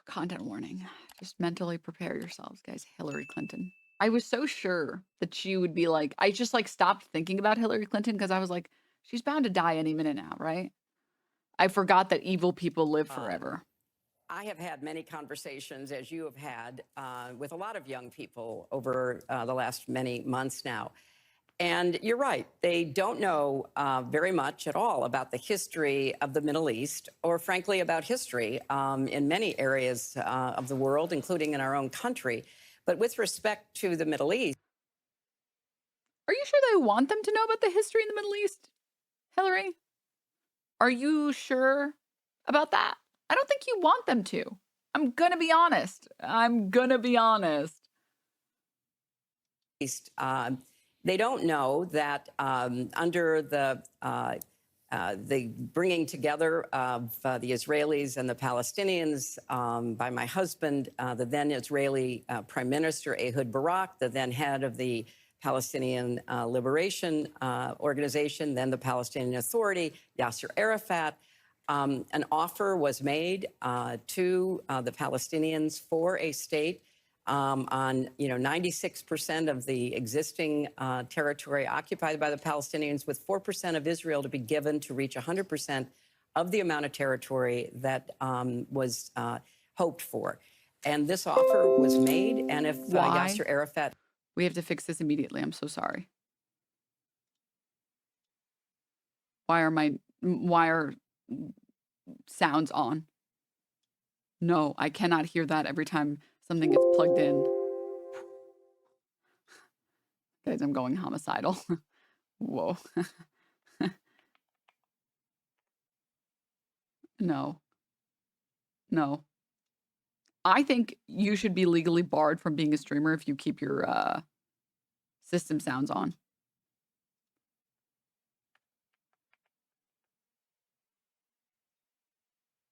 Content warning. Just mentally prepare yourselves, guys. Hillary Clinton. I was so sure that she would be like, I just like stopped thinking about Hillary Clinton because I was like, she's bound to die any minute now, right? I forgot that evil people live forever. I have had many conversations, as you have had, with a lot of young people over the last many months now. And you're right, they don't know very much at all about the history of the Middle East, or frankly, about history in many areas of the world, including in our own country. But with respect to the Middle East, are you sure they want them to know about the history in the Middle East, Hillary? Are you sure about that? I don't think you want them to. I'm going to be honest. They don't know that under the bringing together of the Israelis and the Palestinians by my husband, the then Israeli Prime Minister Ehud Barak, the then head of the Palestinian Liberation Organization, then the Palestinian Authority, Yasser Arafat. An offer was made to the Palestinians for a state on 96% of the existing territory occupied by the Palestinians, with 4% of Israel to be given to reach 100% of the amount of territory that was hoped for. And this offer was made, and if Yasser Arafat... We have to fix this immediately. I'm so sorry. Why are sounds on? No, I cannot hear that every time something gets plugged in. Guys, I'm going homicidal. Whoa. No. I think you should be legally barred from being a streamer if you keep your system sounds on.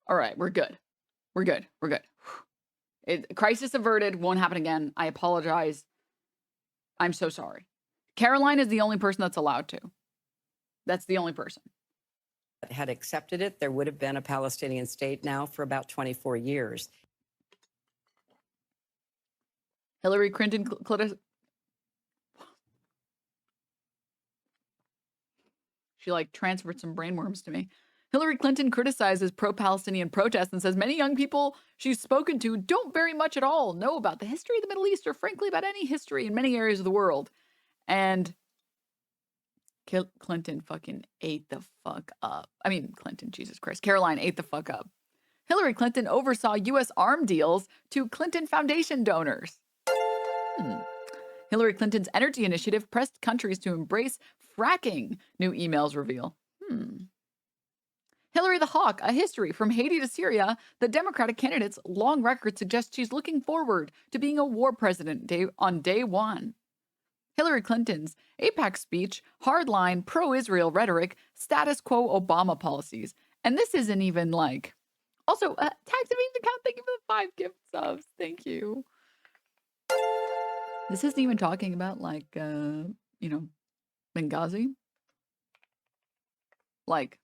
All right, we're good. Crisis averted. Won't happen again. I apologize. I'm so sorry. Caroline is the only person that's allowed to. That's the only person. Had accepted it, there would have been a Palestinian state now for about 24 years. Hillary Clinton she like transferred some brainworms to me. Hillary Clinton criticizes pro-Palestinian protests and says many young people she's spoken to don't very much at all know about the history of the Middle East, or frankly about any history in many areas of the world. And Clinton fucking ate the fuck up. I mean, Clinton, Jesus Christ. Caroline ate the fuck up. Hillary Clinton oversaw U.S. arm deals to Clinton Foundation donors. Hillary Clinton's energy initiative pressed countries to embrace fracking, new emails reveal. Hillary the Hawk, a history from Haiti to Syria. The Democratic candidate's long record suggests she's looking forward to being a war president on day one. Hillary Clinton's AIPAC speech, hardline pro-Israel rhetoric, status quo Obama policies. And this isn't even like... Also, tax evasion account, thank you for the 5 gift subs. Thank you. This isn't even talking about like, Benghazi. Like...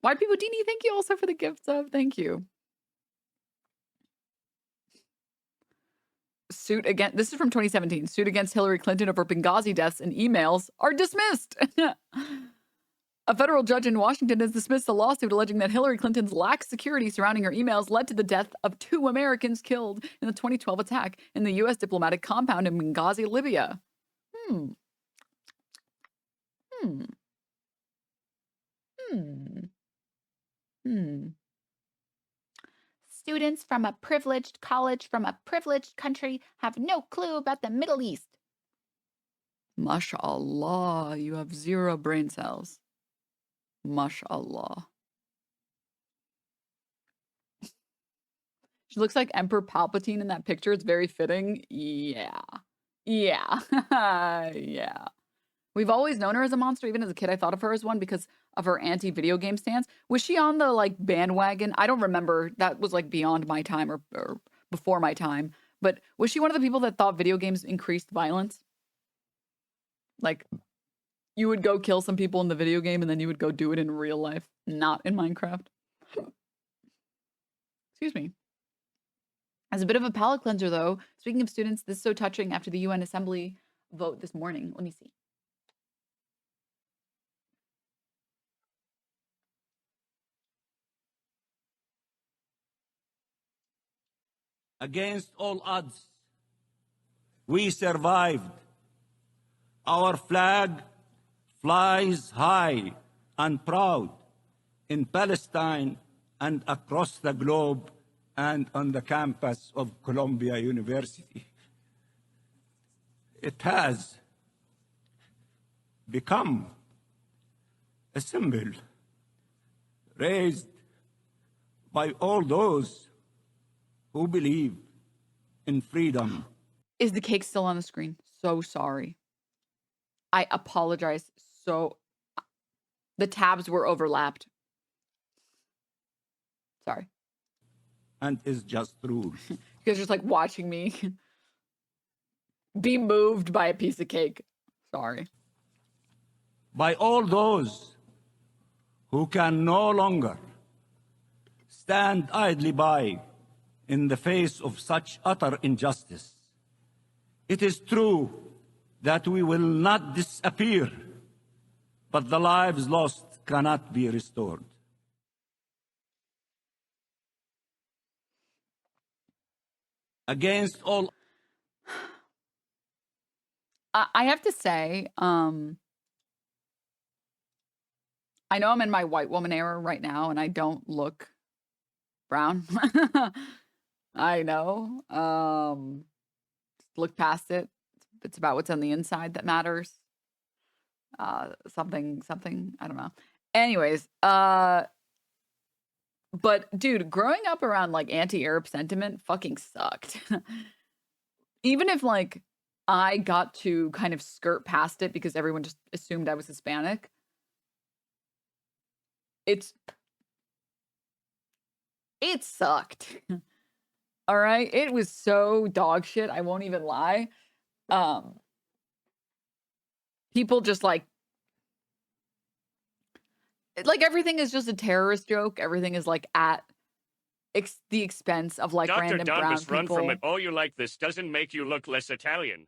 White People Dini, thank you also for the gift sub. Thank you. Suit against, this is from 2017. Suit against Hillary Clinton over Benghazi deaths and emails are dismissed. A federal judge in Washington has dismissed a lawsuit alleging that Hillary Clinton's lax security surrounding her emails led to the death of 2 Americans killed in the 2012 attack in the U.S. diplomatic compound in Benghazi, Libya. Students from a privileged college from a privileged country have no clue about the Middle East. Mashallah, you have 0 brain cells. Mashallah. She looks like Emperor Palpatine in that picture. It's very fitting. Yeah. Yeah. We've always known her as a monster. Even as a kid, I thought of her as one because of her anti-video game stance. Was she on the like bandwagon? I don't remember. That was like beyond my time or before my time. But was she one of the people that thought video games increased violence? Like, you would go kill some people in the video game and then you would go do it in real life, not in Minecraft. Excuse me. As a bit of a palate cleanser, though, speaking of students, this is so touching after the UN Assembly vote this morning. Let me see. Against all odds, we survived. Our flag flies high and proud in Palestine and across the globe and on the campus of Columbia University. It has become a symbol raised by all those who believe in freedom. Is the cake still on the screen? So sorry. I apologize. So the tabs were overlapped. Sorry. And is just true. You guys are just like watching me be moved by a piece of cake. Sorry. By all those who can no longer stand idly by in the face of such utter injustice. It is true that we will not disappear, but the lives lost cannot be restored. Against all... I have to say, I know I'm in my white woman era right now and I don't look brown. I know. Look past it. It's about what's on the inside that matters. Something, I don't know. Anyways, but dude, growing up around like anti-Arab sentiment fucking sucked. Even if like I got to kind of skirt past it because everyone just assumed I was Hispanic. It sucked. All right. It was so dog shit. I won't even lie. People just like everything is just a terrorist joke. Everything is like at the expense of like Dr. random brown Donbas, people. run from it. Oh, you like this doesn't make you look less Italian.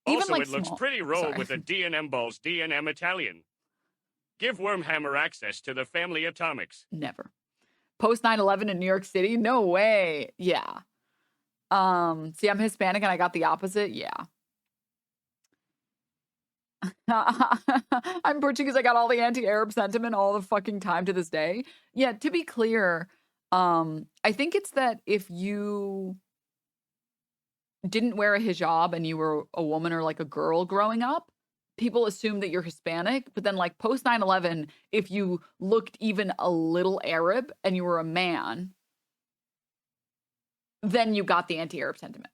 Even Also, like it looks small- pretty roll sorry. with the DNM balls, DNM Italian. Give Wormhammer access to the family atomics. Never. Post 9/11 in New York City? No way. Yeah. See, I'm Hispanic and I got the opposite. Yeah. I'm Portuguese. I got all the anti-Arab sentiment all the fucking time to this day. Yeah, to be clear, I think it's that if you didn't wear a hijab and you were a woman or like a girl growing up, people assume that you're Hispanic. But then like post 9/11, if you looked even a little Arab and you were a man, then you got the anti-Arab sentiment.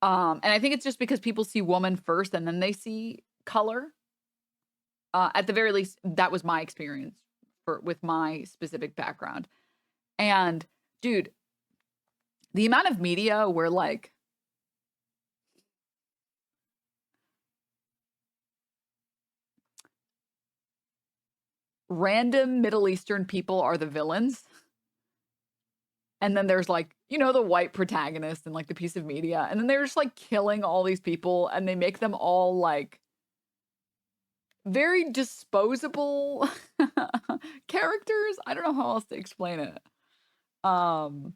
And I think it's just because people see woman first and then they see color. At the very least, that was my experience with my specific background. And dude, the amount of media where like random Middle Eastern people are the villains. And then there's like, you know, the white protagonist and like the piece of media. And then they're just like killing all these people and they make them all like very disposable characters. I don't know how else to explain it. All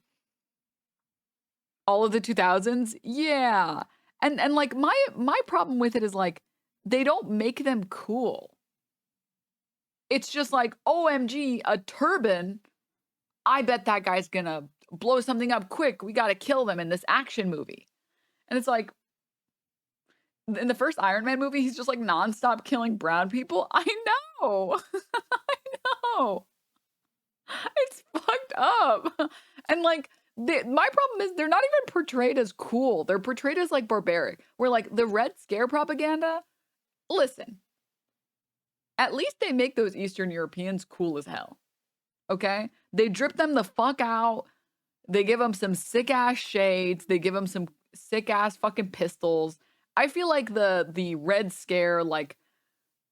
of the 2000s. Yeah. And like my problem with it is like, they don't make them cool. It's just like, OMG, a turban. I bet that guy's gonna blow something up quick. We gotta kill them in this action movie. And it's like, in the first Iron Man movie, he's just like nonstop killing brown people. I know. I know. It's fucked up. And like, my problem is they're not even portrayed as cool. They're portrayed as like barbaric. Where like the Red Scare propaganda, listen, at least they make those Eastern Europeans cool as hell. Okay? They drip them the fuck out. They give them some sick ass shades. They give them some sick ass fucking pistols. I feel like the Red Scare, like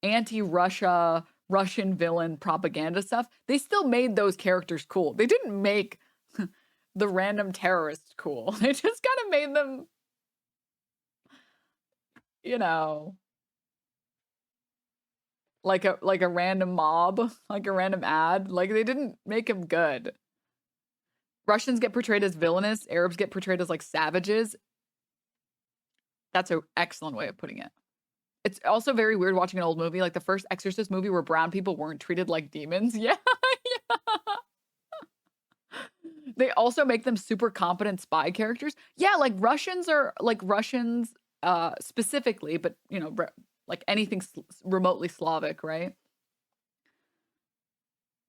anti-Russia, Russian villain propaganda stuff, they still made those characters cool. They didn't make the random terrorists cool. They just kind of made them, you know, like a random mob, like a random ad. Like they didn't make them good. Russians get portrayed as villainous, Arabs get portrayed as like savages. That's an excellent way of putting it. It's also very weird watching an old movie, like the first Exorcist movie where brown people weren't treated like demons. Yeah. Yeah. They also make them super competent spy characters. Yeah, like Russians specifically, but you know, like anything remotely Slavic, right?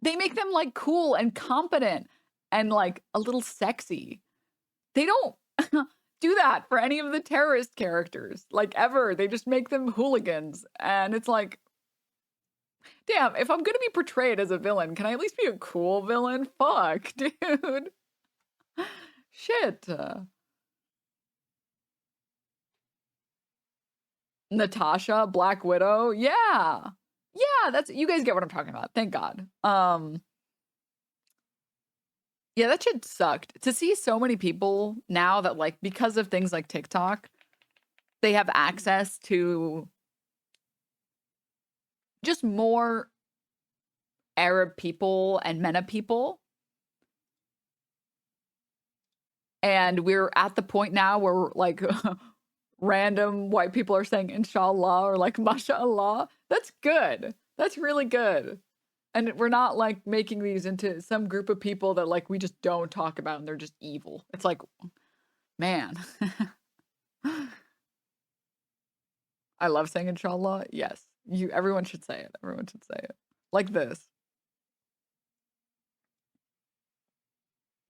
They make them like cool and competent and like a little sexy. They don't do that for any of the terrorist characters, like ever. They just make them hooligans. And it's like, damn, if I'm going to be portrayed as a villain, can I at least be a cool villain? Fuck, dude. Shit. Natasha, Black Widow. Yeah. Yeah, that's, you guys get what I'm talking about. Thank God. Yeah, that shit sucked. To see so many people now that, like, because of things like TikTok, they have access to just more Arab people and MENA people. And we're at the point now where, like, random white people are saying inshallah or like mashallah. That's good. That's really good. And we're not like making these into some group of people that like we just don't talk about and they're just evil. It's like, man. I love saying inshallah. Yes. Everyone should say it. Everyone should say it. Like this.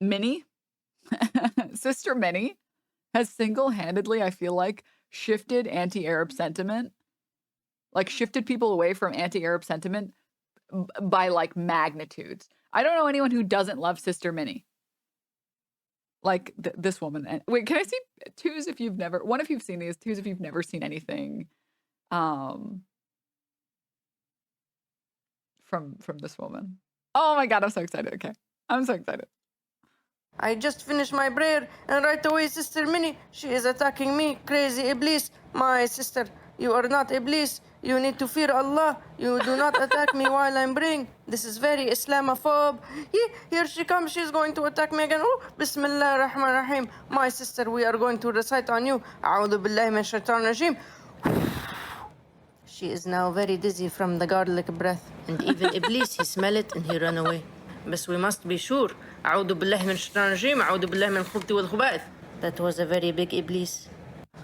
Minnie, Sister Minnie has single-handedly, I feel like, shifted anti-Arab sentiment. Like shifted people away from anti-Arab sentiment by like magnitudes. I don't know anyone who doesn't love Sister Minnie. Like this woman. And wait, can I see twos if you've never, one if you've seen these, twos if you've never seen anything from this woman. Oh my God, I'm so excited. Okay. I'm so excited. I just finished my prayer and right away Sister Minnie, she is attacking me. Crazy Iblis. My sister, you are not Iblis. You need to fear Allah. You do not attack me while I'm praying. This is very Islamophobe. Here she comes. She's going to attack me again. Oh, Bismillah ar-Rahman ar-Rahim. My sister, we are going to recite on you. A'udhu billahi min shaitan rajim. She is now very dizzy from the garlic breath. And even Iblis, he smell it and he run away. But we must be sure. أعوذ بالله من الشيطان الرجيم أعوذ بالله من الخبث والخبائث. That was a very big Iblis.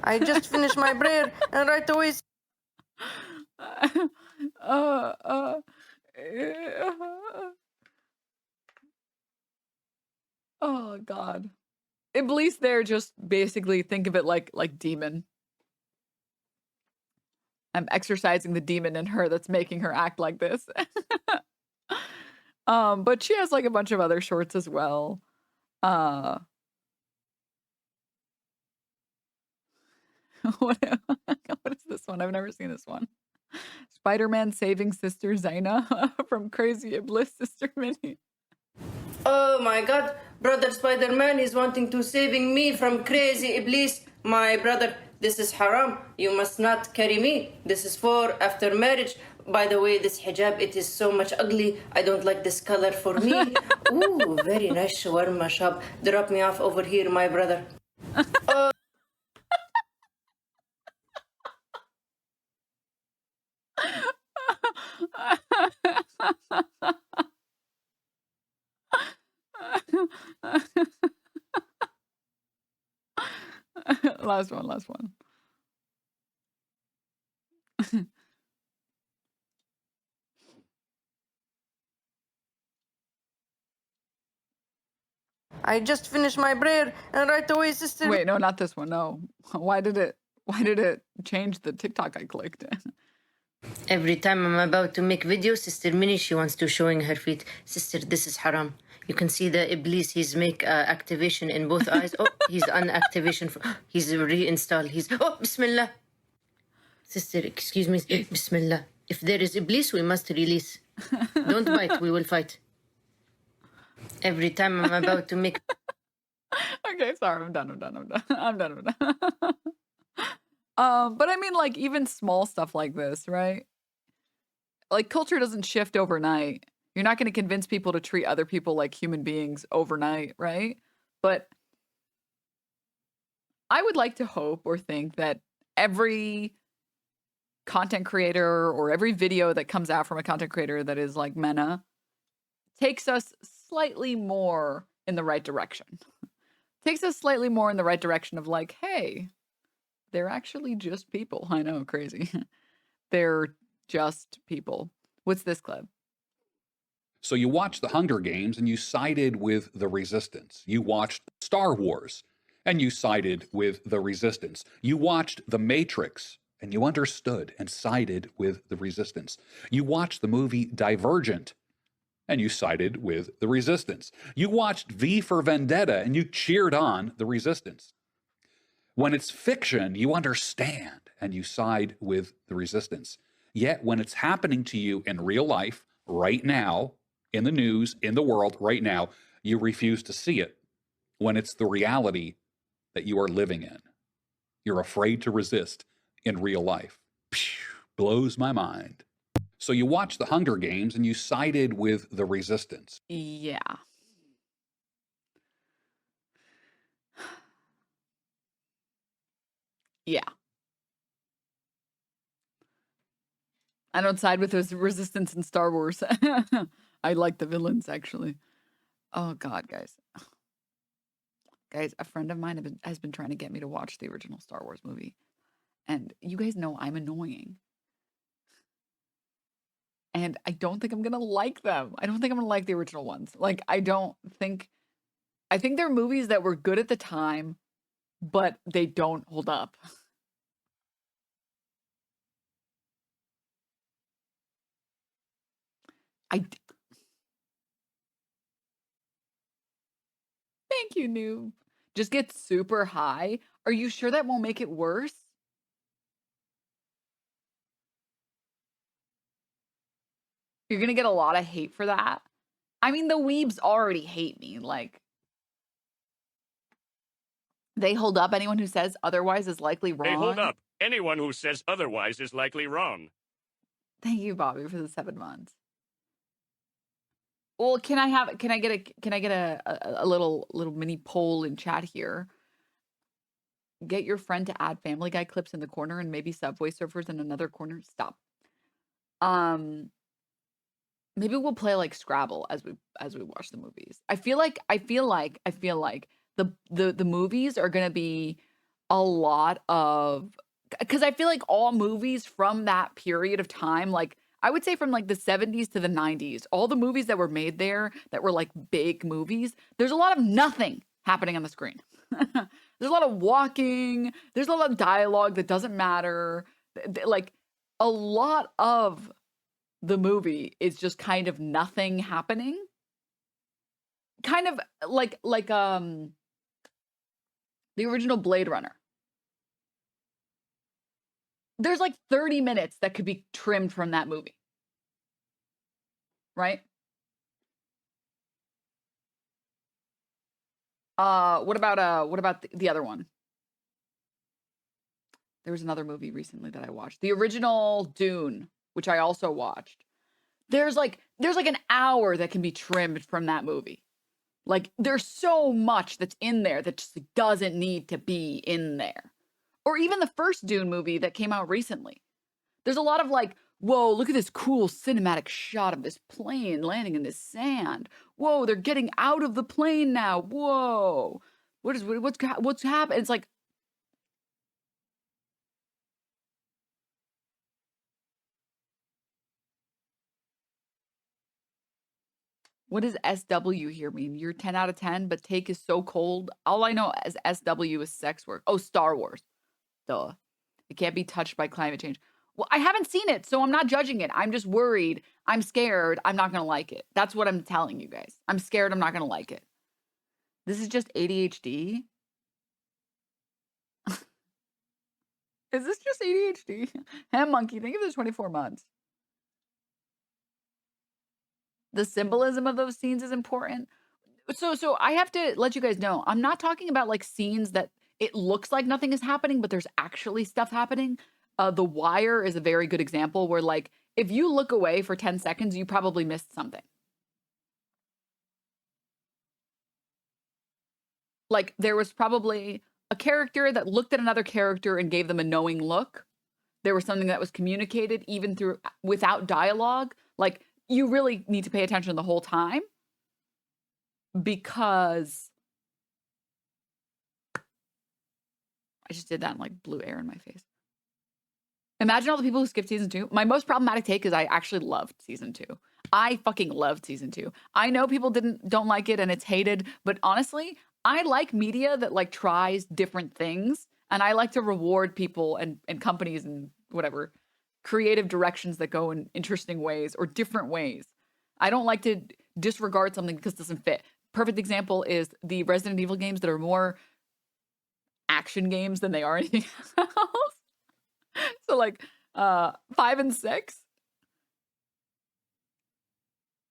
I just finished my prayer and right away. Oh God. Iblis there, just basically think of it like demon. I'm exercising the demon in her that's making her act like this. But she has like a bunch of other shorts as well. What is this one? I've never seen this one. Spider-Man saving Sister Zaina from Crazy Iblis, Sister Minnie. Oh my God, brother Spider-Man is wanting to saving me from crazy Iblis. My brother, this is haram. You must not carry me. This is for after marriage. By the way, this hijab, it is so much ugly. I don't like this color for me. Ooh, very nice shawarma shop. Drop me off over here, my brother. Last one. I just finished my prayer and right away Sister. Wait, no, not this one. No. Why did it change the TikTok I clicked? Every time I'm about to make videos, Sister Minnie, she wants to showing her feet. Sister, this is haram. You can see the Iblis, he's make activation in both eyes. Oh, he's unactivation. He's reinstall. Oh, Bismillah. Sister, excuse me. Bismillah. If there is Iblis, we must release. Don't bite, we will fight. Every time I'm about to make... Okay, sorry, I'm done. I'm done. But I mean, like, even small stuff like this, right? Like, culture doesn't shift overnight. You're not going to convince people to treat other people like human beings overnight, right? But I would like to hope or think that every content creator or every video that comes out from a content creator that is like Mena takes us slightly more in the right direction. Takes us slightly more in the right direction of like, hey, they're actually just people. I know, crazy. They're just people. What's this clip? So you watched The Hunger Games and you sided with the resistance. You watched Star Wars and you sided with the resistance. You watched The Matrix and you understood and sided with the resistance. You watched the movie Divergent and you sided with the resistance. You watched V for Vendetta and you cheered on the resistance. When it's fiction, you understand and you side with the resistance. Yet when it's happening to you in real life, right now, in the news, in the world, right now, you refuse to see it when it's the reality that you are living in. You're afraid to resist in real life. Phew, blows my mind. So you watched The Hunger Games and you sided with the resistance. Yeah. Yeah. I don't side with the resistance in Star Wars. I like the villains, actually. Oh, God, guys. Guys, a friend of mine has been trying to get me to watch the original Star Wars movie. And you guys know I'm annoying. And I don't think I'm going to like them. I don't think I'm going to like the original ones. Like, I think they're movies that were good at the time, but they don't hold up. Thank you, noob. Just get super high. Are you sure that won't make it worse? You're gonna get a lot of hate for that. I mean, the weebs already hate me. Like, they hold up. Anyone who says otherwise is likely wrong. They hold up. Anyone who says otherwise is likely wrong. Thank you, Bobby, for the 7 months. Well, can I get a little mini poll in chat here? Get your friend to add Family Guy clips in the corner and maybe Subway Surfers in another corner. Stop. Maybe we'll play like Scrabble as we watch the movies. I feel like the movies are gonna be a lot of, because I feel like all movies from that period of time, like I would say from like the 70s to the 90s, all the movies that were made there that were like big movies, there's a lot of nothing happening on the screen. There's a lot of walking, there's a lot of dialogue that doesn't matter. Like a lot of the movie is just kind of nothing happening. Kind of like the original Blade Runner. There's like 30 minutes that could be trimmed from that movie. Right? What about the other one? There was another movie recently that I watched. The original Dune, which I also watched. There's like an hour that can be trimmed from that movie. Like there's so much that's in there that just doesn't need to be in there. Or even the first Dune movie that came out recently. There's a lot of like, whoa, look at this cool cinematic shot of this plane landing in this sand. Whoa, they're getting out of the plane now. Whoa. What's happening? It's like, what does SW here mean? You're 10 out of 10, but take is so cold. All I know as SW is sex work. Oh, Star Wars. Duh. It can't be touched by climate change. Well, I haven't seen it, so I'm not judging it. I'm just worried. I'm scared. I'm not going to like it. That's what I'm telling you guys. I'm scared. I'm not going to like it. This is just ADHD. Is this just ADHD? Ham Monkey, thank you for the 24 months. The symbolism of those scenes is important. So I have to let you guys know, I'm not talking about like scenes that it looks like nothing is happening, but there's actually stuff happening. The Wire is a very good example where like if you look away for 10 seconds, you probably missed something. Like there was probably a character that looked at another character and gave them a knowing look. There was something that was communicated even through without dialogue. Like you really need to pay attention the whole time because I just did that and like blew air in my face. Imagine all the people who skipped season 2. My most problematic take is I actually loved season 2. I fucking loved season 2. I know people don't like it and it's hated, but honestly, I like media that like tries different things, and I like to reward people and companies and whatever creative directions that go in interesting ways or different ways. I don't like to disregard something because it doesn't fit. Perfect example is the Resident Evil games that are more action games than they are anything else. So like 5 and 6.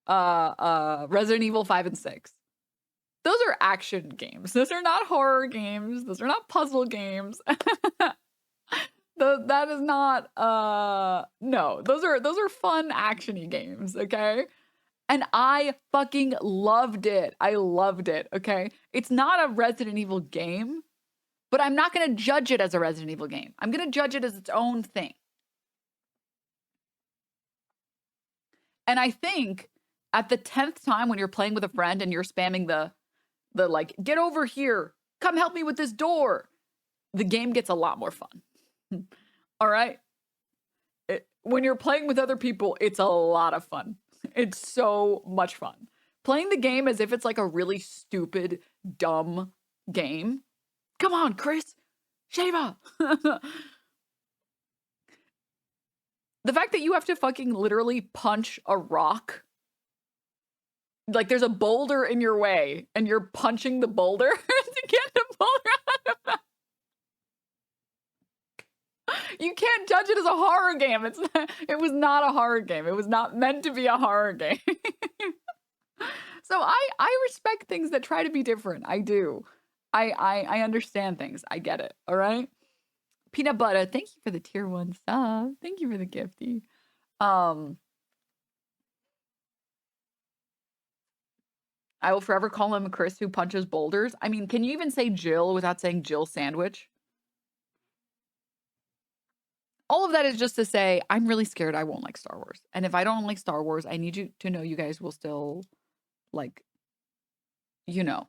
Resident Evil 5 and 6. Those are action games. Those are not horror games. Those are not puzzle games. That is not no. Those are fun actiony games, okay? And I fucking loved it. I loved it, okay? It's not a Resident Evil game, but I'm not going to judge it as a Resident Evil game. I'm going to judge it as its own thing. And I think at the 10th time when you're playing with a friend and you're spamming the like, get over here, come help me with this door, the game gets a lot more fun. All right? When you're playing with other people, it's a lot of fun. It's so much fun. Playing the game as if it's like a really stupid, dumb game. Come on, Chris. Shava. The fact that you have to fucking literally punch a rock. Like there's a boulder in your way and you're punching the boulder to get the boulder out of it. You can't judge it as a horror game. It was not a horror game. It was not meant to be a horror game. So I respect things that try to be different. I do. I understand things. I get it. All right. Peanut Butter, thank you for the tier 1 sub. Thank you for the gifty. I will forever call him Chris who punches boulders. I mean, can you even say Jill without saying Jill sandwich? All of that is just to say, I'm really scared I won't like Star Wars. And if I don't like Star Wars, I need you to know you guys will still, like, you know,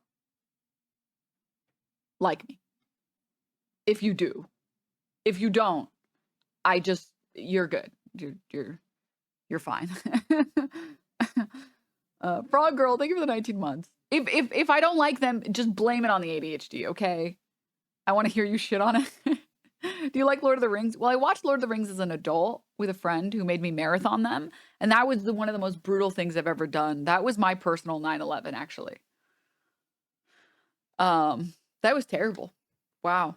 like me. If you do. If you don't, you're good. You're fine. Frog Girl, thank you for the 19 months. If I don't like them, just blame it on the ADHD, okay? I want to hear you shit on it. Do you like Lord of the Rings? Well, I watched Lord of the Rings as an adult with a friend who made me marathon them. And that was one of the most brutal things I've ever done. That was my personal 9/11, actually. That was terrible. Wow.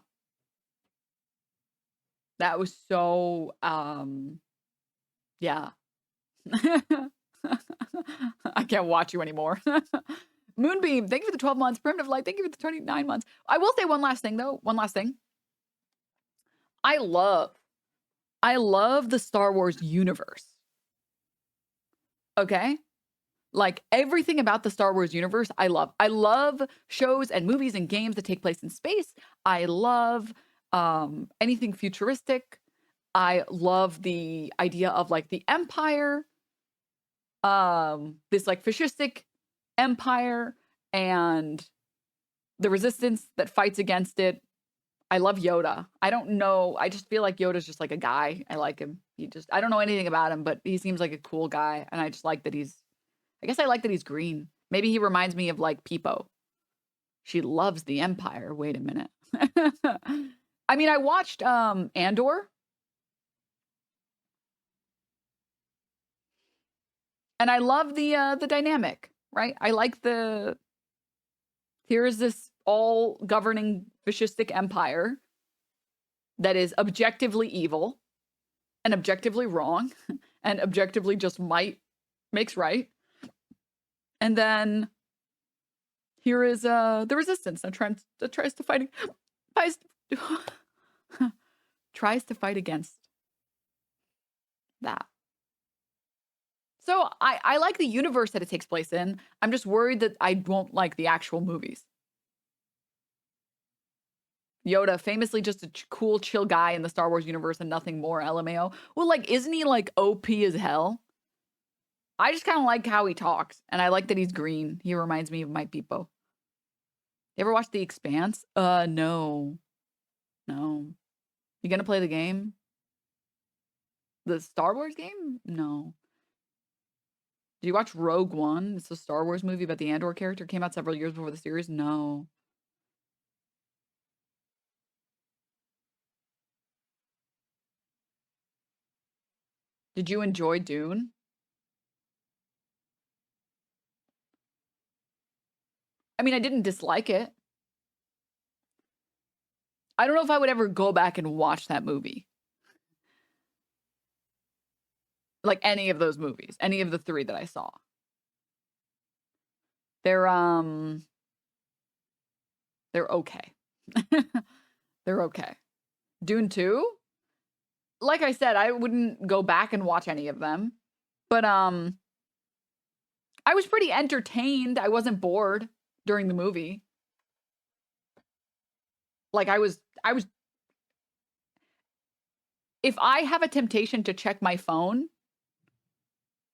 That was so, yeah. I can't watch you anymore. Moonbeam, thank you for the 12 months. Primitive Light, thank you for the 29 months. I will say one last thing, though. One last thing. I love the Star Wars universe. Okay? Like everything about the Star Wars universe, I love. I love shows and movies and games that take place in space. I love anything futuristic. I love the idea of like the Empire, this like fascistic empire and the resistance that fights against it. I love Yoda. I don't know. I just feel like Yoda's just like a guy. I like him. I don't know anything about him, but he seems like a cool guy. And I just like that I guess I like that he's green. Maybe he reminds me of like Peepo. She loves the Empire. Wait a minute. I mean, I watched Andor. And I love the dynamic, right? I like here is this all governing fascistic empire that is objectively evil and objectively wrong and objectively just makes right. And then here is the resistance that tries to fight tries to fight against that. So I like the universe that it takes place in. I'm just worried that I won't like the actual movies. Yoda, famously just a cool, chill guy in the Star Wars universe and nothing more, LMAO. Well, like, isn't he like OP as hell? I just kind of like how he talks, and I like that he's green. He reminds me of my Peepo. You ever watch The Expanse? No. No. You gonna play the game? The Star Wars game? No. Did you watch Rogue One? It's a Star Wars movie about the Andor character. Came out several years before the series. No. Did you enjoy Dune? I mean, I didn't dislike it. I don't know if I would ever go back and watch that movie. Like any of those movies, any of the 3 that I saw. They're okay. They're okay. Dune 2? Like I said, I wouldn't go back and watch any of them. But I was pretty entertained. I wasn't bored during the movie. Like I was if I have a temptation to check my phone,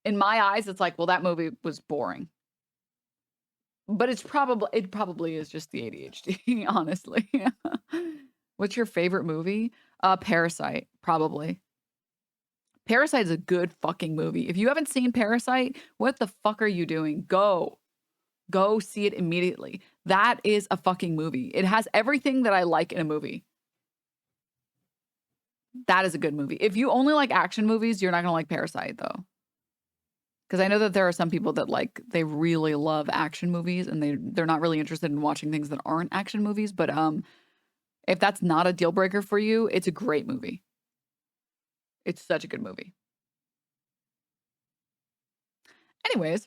in my eyes it's like, well, that movie was boring. But it probably is just the ADHD, honestly. What's your favorite movie? Parasite, probably. Parasite is a good fucking movie. If you haven't seen Parasite, what the fuck are you doing? Go see it immediately. That is a fucking movie. It has everything that I like in a movie. That is a good movie. If you only like action movies, you're not gonna like Parasite though. Because I know that there are some people that they really love action movies and they're not really interested in watching things that aren't action movies. But if that's not a deal breaker for you, it's a great movie. It's such a good movie. Anyways.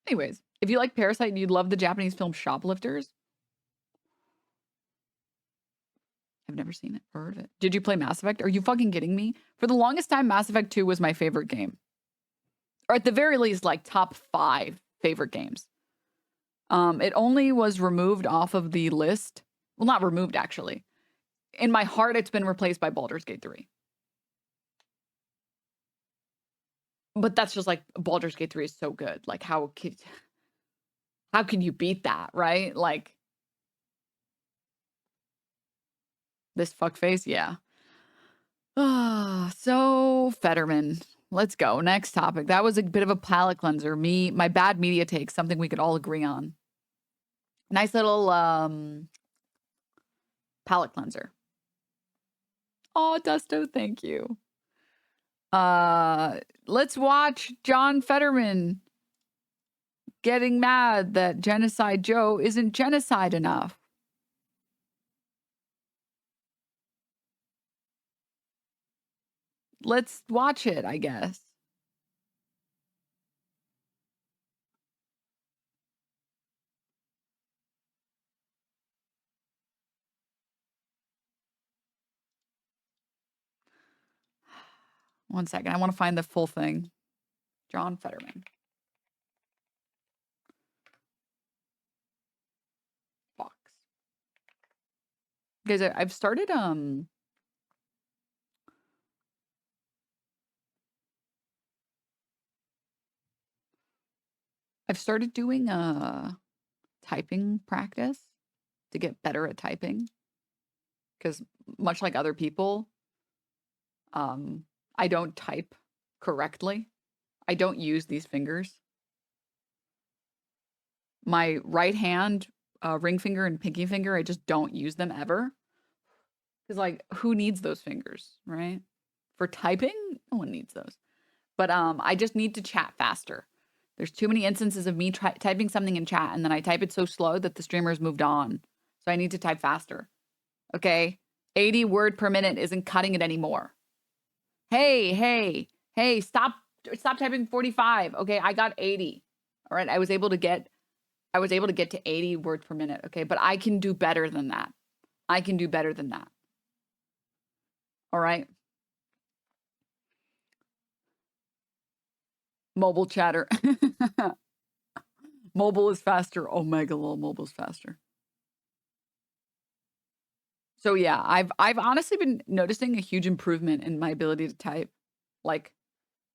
Anyways, if you like Parasite and you'd love the Japanese film Shoplifters. I've never seen it or heard of it. Did you play Mass Effect? Are you fucking kidding me? For the longest time, Mass Effect 2 was my favorite game. Or at the very least, like top 5 favorite games. It only was removed off of the list. Well, not removed, actually. In my heart, it's been replaced by Baldur's Gate 3. But that's just like, Baldur's Gate 3 is so good. Like, how can you beat that, right? Like, this fuckface, yeah. So, Fetterman. Let's go. Next topic. That was a bit of a palate cleanser. My bad media take, something we could all agree on. Nice little palate cleanser. Oh, Dusto, thank you. Let's watch John Fetterman getting mad that Genocide Joe isn't genocide enough. Let's watch it, I guess. One second. I want to find the full thing. John Fetterman. Fox. Guys, I've started doing typing practice to get better at typing. Because much like other people, I don't type correctly. I don't use these fingers. My right hand ring finger and pinky finger. I just don't use them ever. Because, like, who needs those fingers, right? For typing, no one needs those. But I just need to chat faster. There's too many instances of me typing something in chat, and then I type it so slow that the streamer's moved on. So I need to type faster. Okay? 80 word per minute isn't cutting it anymore. Hey, stop typing 45. Okay, I got 80. All right, I was able to get to 80 words per minute, okay? But I can do better than that. All right? Mobile chatter. Mobile is faster. Omega lol, mobile's faster. So yeah, I've honestly been noticing a huge improvement in my ability to type. Like,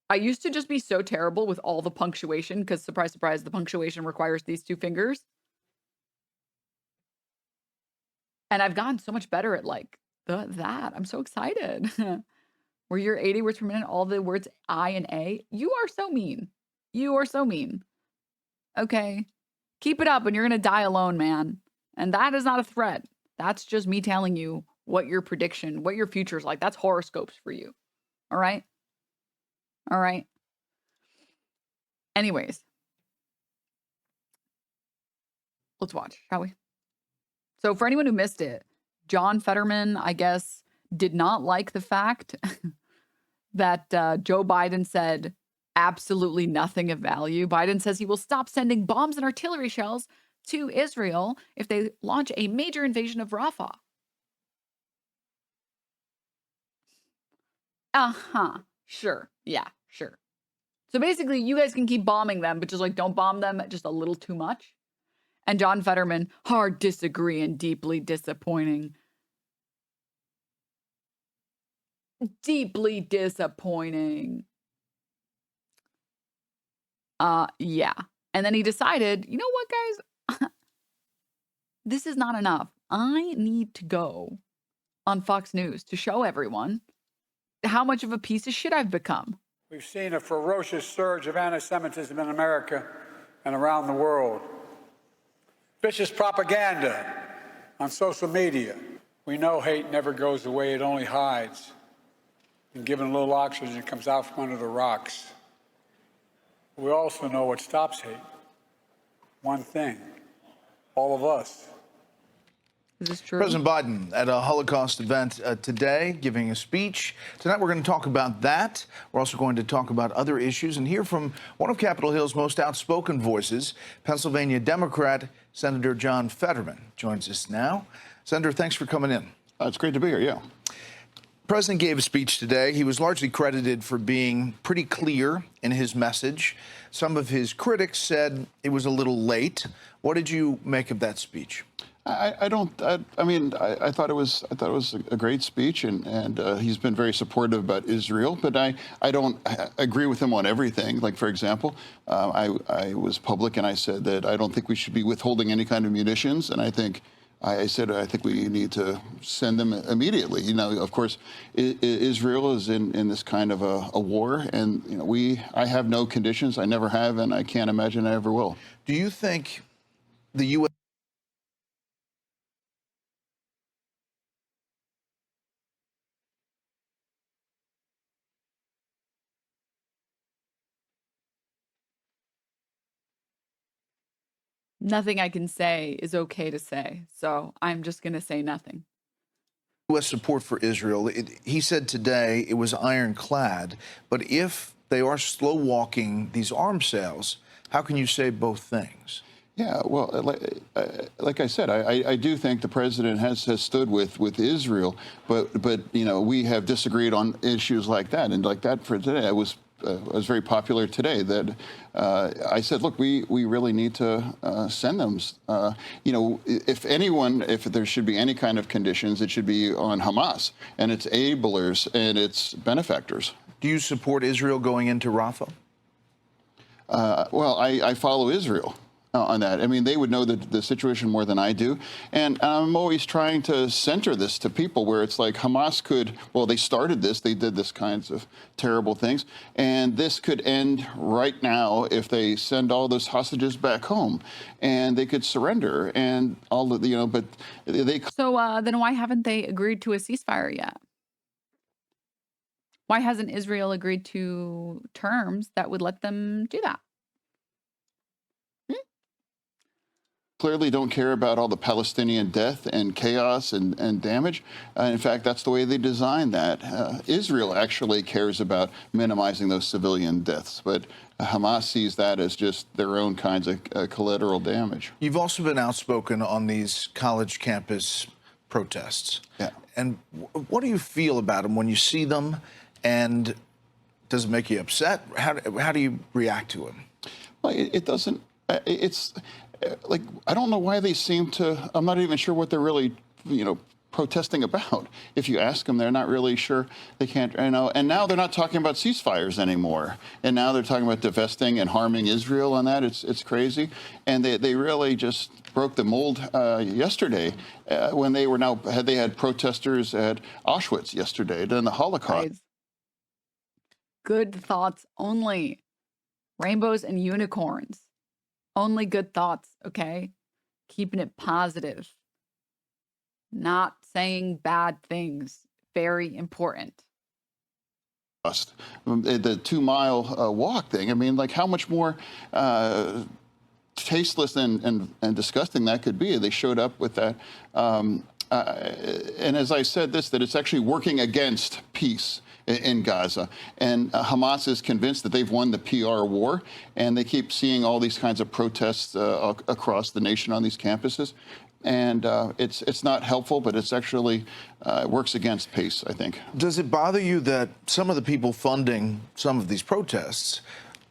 I used to just be so terrible with all the punctuation because, surprise, surprise, the punctuation requires these two fingers. And I've gotten so much better at like that. I'm so excited. Where you're 80 words per minute, all the words I and A. You are so mean. Okay. Keep it up and you're going to die alone, man. And that is not a threat. That's just me telling you what your prediction, what your future's like. That's horoscopes for you. All right? Anyways. Let's watch, shall we? So for anyone who missed it, John Fetterman, I guess, did not like the fact that Joe Biden said absolutely nothing of value. Biden says he will stop sending bombs and artillery shells to Israel if they launch a major invasion of Rafah. Sure. Yeah, sure. So basically, you guys can keep bombing them, but just like don't bomb them just a little too much. And John Fetterman, hard disagree and deeply disappointing. Deeply disappointing. Yeah. And then he decided, you know what, guys? This is not enough. I need to go on Fox News to show everyone how much of a piece of shit I've become. We've seen a ferocious surge of anti-Semitism in America and around the world. Vicious propaganda on social media. We know hate never goes away, it only hides. And given a little oxygen, it comes out from under the rocks. We also know what stops hate. One thing, all of us. Is this true? President Biden at a Holocaust event today, giving a speech. Tonight we're going to talk about that. We're also going to talk about other issues and hear from one of Capitol Hill's most outspoken voices, Pennsylvania Democrat Senator John Fetterman joins us now. Senator, thanks for coming in. It's great to be here, yeah. The president gave a speech today. He was largely credited for being pretty clear in his message. Some of his critics said it was a little late. What did you make of that speech? I thought it was a great speech, and he's been very supportive about Israel. But I don't agree with him on everything. Like, for example, I was public and I said that I don't think we should be withholding any kind of munitions, and I think we need to send them immediately. You know, of course, Israel is in this kind of a war, and you know, I have no conditions. I never have, and I can't imagine I ever will. Do you think the U.S. Nothing I can say is okay to say, so I'm just going to say nothing. U.S. support for Israel, he said today it was ironclad, but if they are slow walking these arms sales, how can you say both things? Yeah, well, like I said, I do think the president has stood with Israel, but you know, we have disagreed on issues like that, and like that for today, I was very popular today that I said, look, we really need to send them. You know, if there should be any kind of conditions, it should be on Hamas and its enablers and its benefactors. Do you support Israel going into Rafah? Well, I follow Israel. on that. I mean, they would know the situation more than I do. And I'm always trying to center this to people where it's like Hamas could, well, they started this, they did this kinds of terrible things, and this could end right now if they send all those hostages back home and they could surrender and all of the, but they. So then why haven't they agreed to a ceasefire yet? Why hasn't Israel agreed to terms that would let them do that? Clearly don't care about all the Palestinian death and chaos and damage. In fact, that's the way they designed that. Israel actually cares about minimizing those civilian deaths, but Hamas sees that as just their own kinds of collateral damage. You've also been outspoken on these college campus protests. Yeah. And what do you feel about them when you see them? And does it make you upset? How do you react to them? Well, it doesn't. It's like, I don't know why they seem to. I'm not even sure what they're really, protesting about. If you ask them, they're not really sure. They can't, and now they're not talking about ceasefires anymore. And now they're talking about divesting and harming Israel on that. It's crazy. And they really just broke the mold yesterday when they had protesters at Auschwitz yesterday during the Holocaust. Guys, good thoughts only. Rainbows and unicorns. Only good thoughts, okay? Keeping it positive. Not saying bad things. Very important. The 2-mile walk thing. I mean, like, how much more tasteless and disgusting that could be. They showed up with that. And as I said that it's actually working against peace in Gaza. And Hamas is convinced that they've won the PR war, and they keep seeing all these kinds of protests across the nation on these campuses. And it's not helpful, but it's actually works against peace, I think. Does it bother you that some of the people funding some of these protests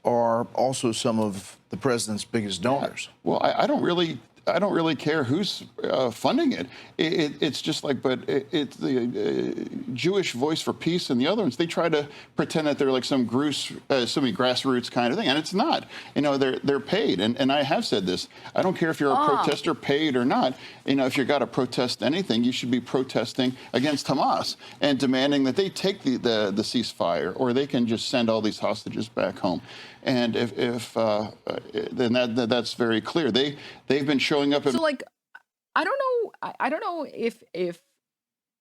are also some of the president's biggest donors? Well, I don't really care who's funding it. It's just like, but it's the Jewish Voice for Peace and the other ones. They try to pretend that they're like some grassroots kind of thing, and it's not. They're paid, and I have said this. I don't care if you're a protester, paid or not. If you're got to protest anything, you should be protesting against Hamas and demanding that they take the ceasefire, or they can just send all these hostages back home. And if then that's very clear. They've been showing up. So, like, I don't know if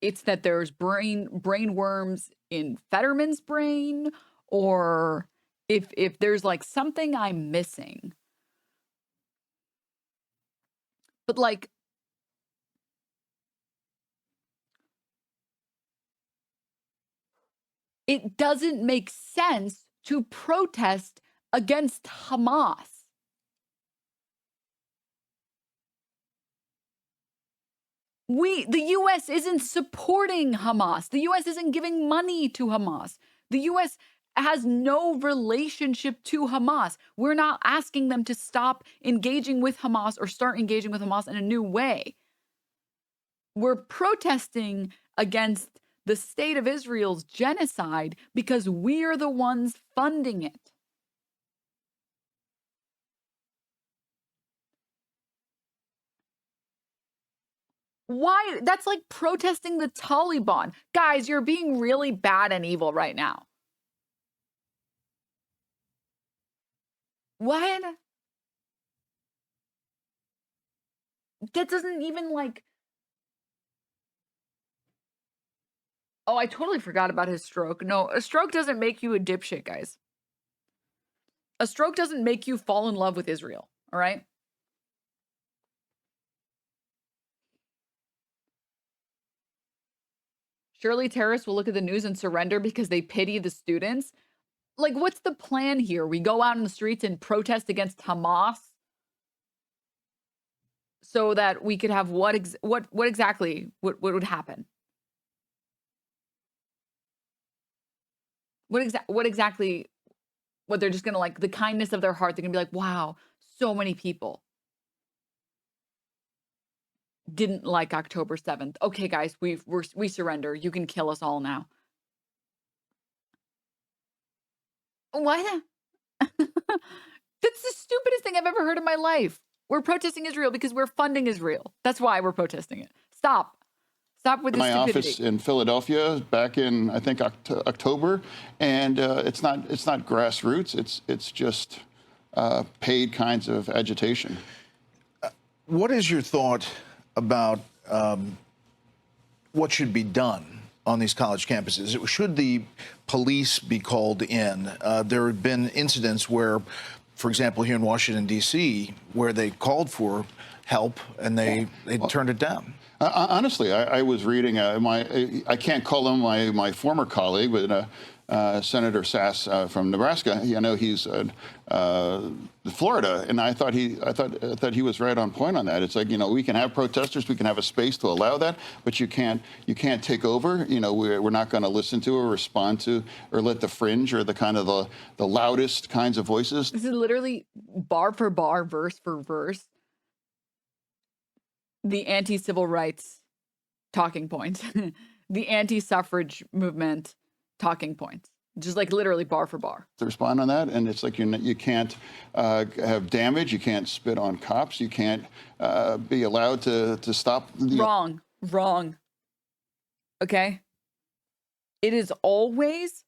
it's that there's brain worms in Fetterman's brain, or if there's like something I'm missing. But like, it doesn't make sense to protest against Hamas. The U.S. isn't supporting Hamas. The U.S. isn't giving money to Hamas. The U.S. has no relationship to Hamas. We're not asking them to stop engaging with Hamas or start engaging with Hamas in a new way. We're protesting against the state of Israel's genocide because we're the ones funding it. Why? That's like protesting the Taliban. Guys, you're being really bad and evil right now. What? That doesn't even like... Oh, I totally forgot about his stroke. No, a stroke doesn't make you a dipshit, guys. A stroke doesn't make you fall in love with Israel, all right? Surely terrorists will look at the news and surrender because they pity the students. Like, what's the plan here? We go out in the streets and protest against Hamas so that we could have what exactly would happen? What exactly, what they're just going to, like, the kindness of their heart, they're going to be like, wow, so many people didn't like October 7th. Okay, guys, we surrender. You can kill us all now. What? That's the stupidest thing I've ever heard in my life. We're protesting Israel because we're funding Israel. That's why we're protesting it. Stop. Stop with this My stupidity. office in Philadelphia back in, I think, October, and it's not grassroots. It's just paid kinds of agitation. What is your thought about what should be done on these college campuses? Should the police be called in? There have been incidents where, for example, here in Washington, D.C., where they called for help and they turned it down. Honestly, I was reading I can't call him my former colleague, but Senator Sass from Nebraska. You know, he's Florida, and I thought he was right on point on that. It's like, you know, we can have protesters, we can have a space to allow that, but you can't take over. You know, we're not going to listen to or respond to or let the fringe or the kind of the loudest kinds of voices. This is literally bar for bar, verse for verse, the anti-civil rights talking points, the anti-suffrage movement talking points, just like literally bar for bar. To respond on that, and it's like you can't have damage, you can't spit on cops, you can't be allowed to stop. Wrong. Okay? It is always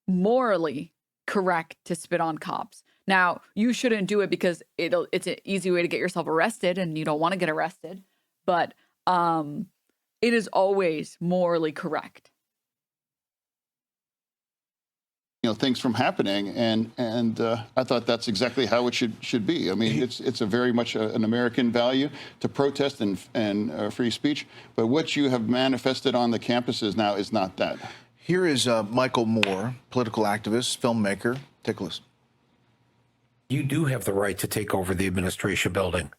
morally correct to spit on cops. Now, you shouldn't do it because it's an easy way to get yourself arrested and you don't want to get arrested. But it is always morally correct. You know, things from happening, and I thought that's exactly how it should be. I mean, it's a very much an American value to protest and free speech. But what you have manifested on the campuses now is not that. Here is Michael Moore, political activist, filmmaker. Take a listen. You do have the right to take over the administration building.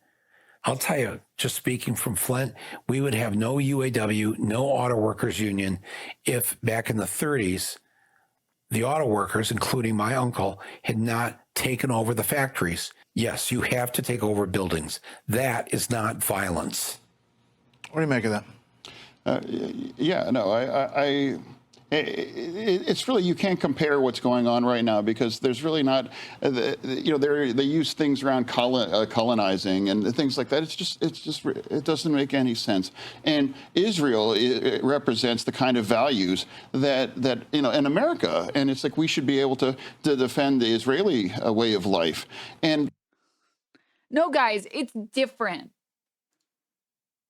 I'll tell you, just speaking from Flint, we would have no UAW, no auto workers union if back in the 30s, the auto workers, including my uncle, had not taken over the factories. Yes, you have to take over buildings. That is not violence. What do you make of that? Yeah, no, it's really, you can't compare what's going on right now because there's really not, you know, they use things around colonizing and things like that. It doesn't make any sense. And Israel, it represents the kind of values that you know, in America, and it's like we should be able to defend the Israeli way of life. And no, guys, it's different.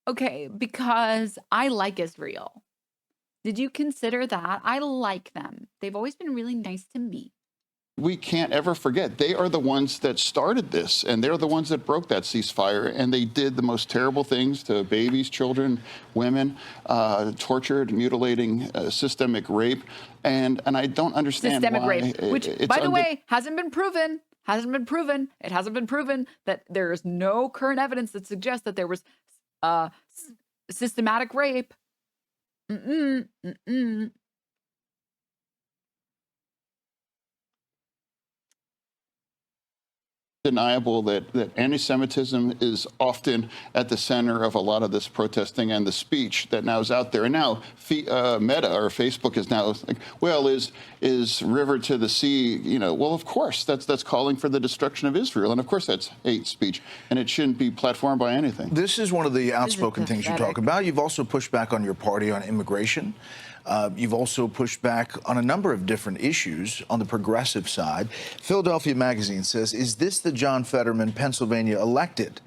Okay, because I like Israel. Did you consider that? I like them. They've always been really nice to me. We can't ever forget, they are the ones that started this, and they're the ones that broke that ceasefire, and they did the most terrible things to babies, children, women, tortured, mutilating, systemic rape, and I don't understand systemic why. Rape, which, by the way, hasn't been proven. It hasn't been proven that there is no current evidence that suggests that there was systematic rape. Undeniable that anti-Semitism is often at the center of a lot of this protesting and the speech that now is out there. And now Meta or Facebook is now like, well, is river to the sea, you know, well, of course, that's calling for the destruction of Israel. And of course, that's hate speech. And it shouldn't be platformed by anything. This is one of the outspoken things you talk about. You've also pushed back on your party on immigration. You've also pushed back on a number of different issues on the progressive side. Philadelphia Magazine says, is this the John Fetterman, Pennsylvania elected?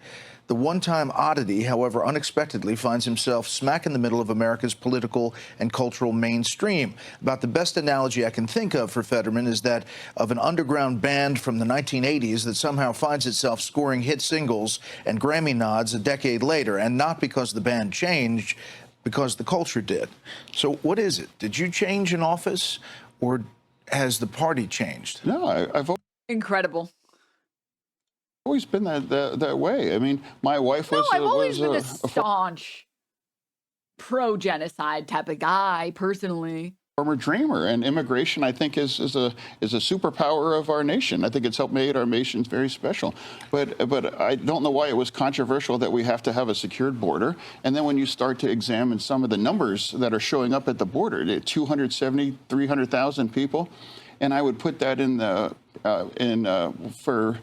The one-time oddity, however, unexpectedly finds himself smack in the middle of America's political and cultural mainstream. About the best analogy I can think of for Fetterman is that of an underground band from the 1980s that somehow finds itself scoring hit singles and Grammy nods a decade later, and not because the band changed, because the culture did. So what is it? Did you change in office, or has the party changed? No, I've incredible. Always been that way. I mean, my wife was. No, I've always been a staunch pro-genocide type of guy, personally. Former dreamer, and immigration, I think, is a superpower of our nation. I think it's helped make our nation very special. But I don't know why it was controversial that we have to have a secured border. And then when you start to examine some of the numbers that are showing up at the border, 270, 300,000 people, and I would put that in the for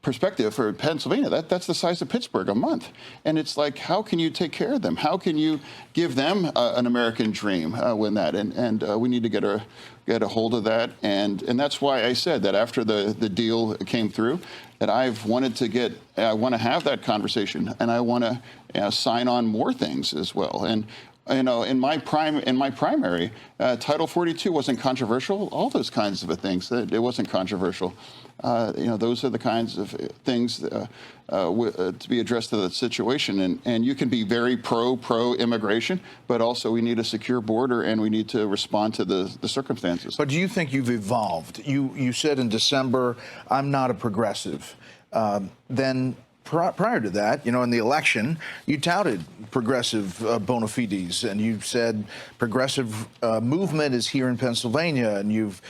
perspective for Pennsylvania, that's the size of Pittsburgh a month. And it's like, how can you take care of them? How can you give them an American dream when that? And we need to get a hold of that. And that's why I said that after the deal came through, that I want to have that conversation, and I want to sign on more things as well. And in my primary, Title 42 wasn't controversial. All those kinds of things, it wasn't controversial. Those are the kinds of things to be addressed to the situation. And you can be very pro immigration, but also we need a secure border, and we need to respond to the circumstances. But do you think you've evolved? You said in December, I'm not a progressive. Then prior to that, in the election, you touted progressive bona fides, and you said progressive movement is here in Pennsylvania, and you've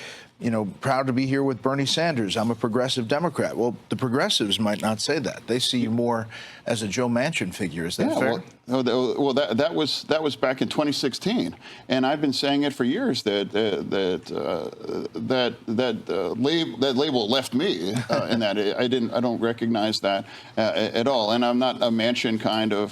proud to be here with Bernie Sanders. I'm a progressive Democrat. Well, the progressives might not say that. They see you more as a Joe Manchin figure. Is that fair? Well, that was back in 2016, and I've been saying it for years that label left me in that I don't recognize that at all, and I'm not a Manchin kind of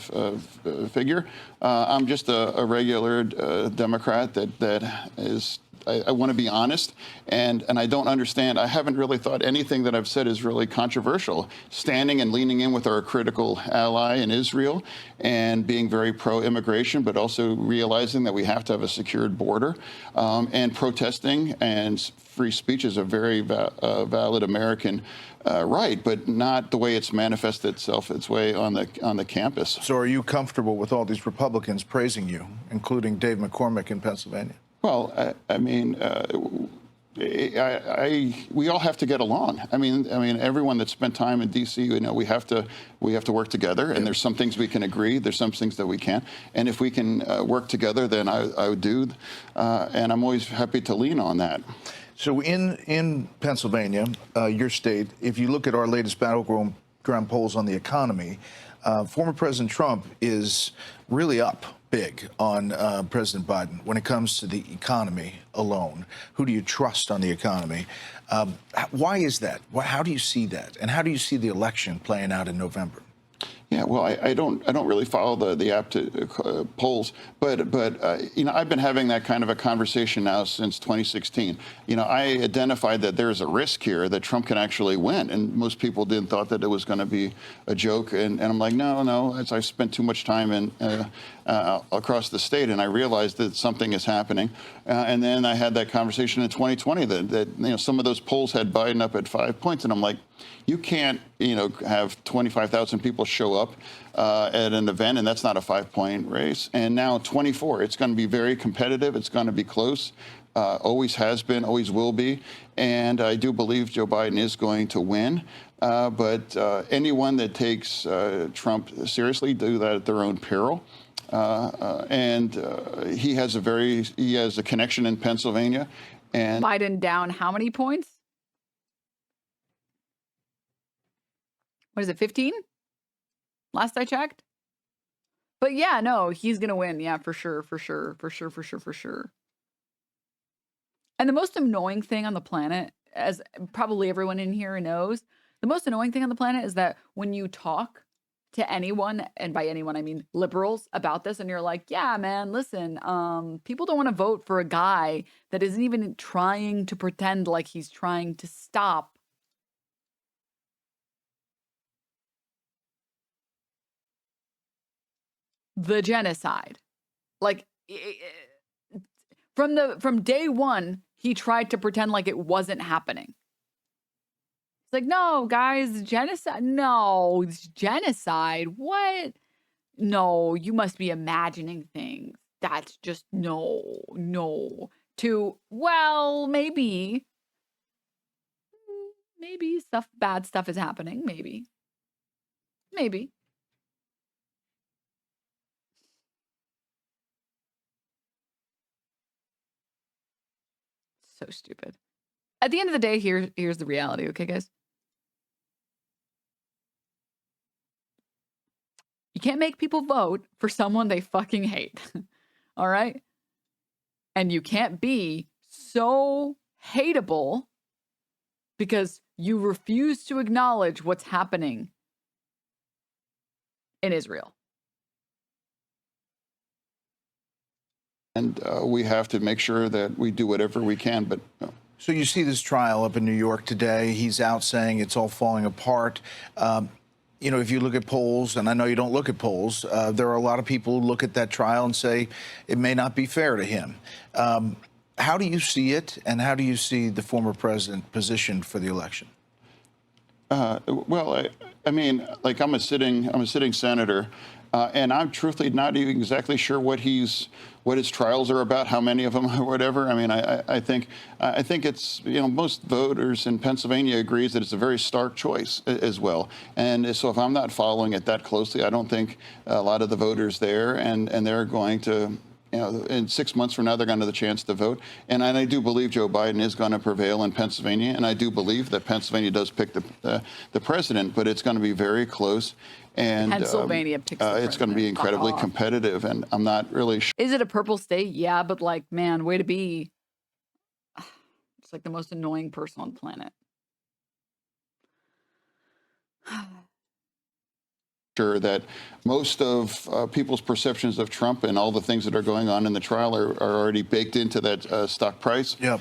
figure. I'm just a regular Democrat that is. I want to be honest, and I don't understand. I haven't really thought anything that I've said is really controversial. Standing and leaning in with our critical ally in Israel, and being very pro-immigration, but also realizing that we have to have a secured border, and protesting and free speech is a very valid American right, but not the way it's manifested its way on the campus. So, are you comfortable with all these Republicans praising you, including Dave McCormick in Pennsylvania? Well, I mean, we all have to get along. I mean, everyone that spent time in D.C., we have to work together. And there's some things we can agree. There's some things that we can't. And if we can work together, then I would do. And I'm always happy to lean on that. So in Pennsylvania, your state, if you look at our latest battleground polls on the economy, former President Trump is really up big on President Biden when it comes to the economy alone. Who do you trust on the economy? Why is that? How do you see that? And how do you see the election playing out in November? Yeah, well, I don't really follow the apt polls, but I've been having that kind of a conversation now since 2016. I identified that there's a risk here that Trump can actually win, and most people didn't thought that it was going to be a joke. And I'm like, no. As I spent too much time across the state, and I realized that something is happening. And then I had that conversation in 2020 that some of those polls had Biden up at 5 points, and I'm like, you can't, have 25,000 people show up at an event, and that's not a 5-point race. And now 24, it's going to be very competitive. It's going to be close. Always has been, always will be. And I do believe Joe Biden is going to win. But anyone that takes Trump seriously do that at their own peril. And he has a connection in Pennsylvania. And Biden down how many points? What is it, 15? Last I checked. But yeah, no, he's going to win. Yeah, for sure. And the most annoying thing on the planet, as probably everyone in here knows, the most annoying thing on the planet is that when you talk to anyone, and by anyone I mean liberals, about this, and you're like, yeah, man, listen, people don't want to vote for a guy that isn't even trying to pretend like he's trying to stop the genocide. Like, from day one, he tried to pretend like it wasn't happening. It's like, no, guys, genocide. No, it's genocide. What? No, you must be imagining things. That's just no. Well, maybe bad stuff is happening. Maybe. So stupid. At the end of the day, here's the reality, okay, guys? You can't make people vote for someone they fucking hate. All right? And you can't be so hateable because you refuse to acknowledge what's happening in Israel. And we have to make sure that we do whatever we can. But So you see this trial up in New York today. He's out saying it's all falling apart. You know, if you look at polls, and I know you don't look at polls, there are a lot of people who look at that trial and say it may not be fair to him. How do you see it, and how do you see the former president positioned for the election? Well, I mean, like I'm a sitting senator, and I'm truthfully not even exactly sure what his trials are about, how many of them or whatever. I mean, I think it's, you know, most voters in Pennsylvania agrees that it's a very stark choice as well. And so if I'm not following it that closely, I don't think a lot of the voters there and they're going to, you know, in 6 months from now, they're going to have the chance to vote. And I do believe Joe Biden is going to prevail in Pennsylvania. And I do believe that Pennsylvania does pick the president, but it's going to be very close. And Pennsylvania picks the it's going to be incredibly competitive. And I'm not really sure. Is it a purple state? Yeah, but like, man, way to be. It's like the most annoying person on the planet. Sure that most of people's perceptions of Trump and all the things that are going on in the trial are already baked into that stock price. Yeah.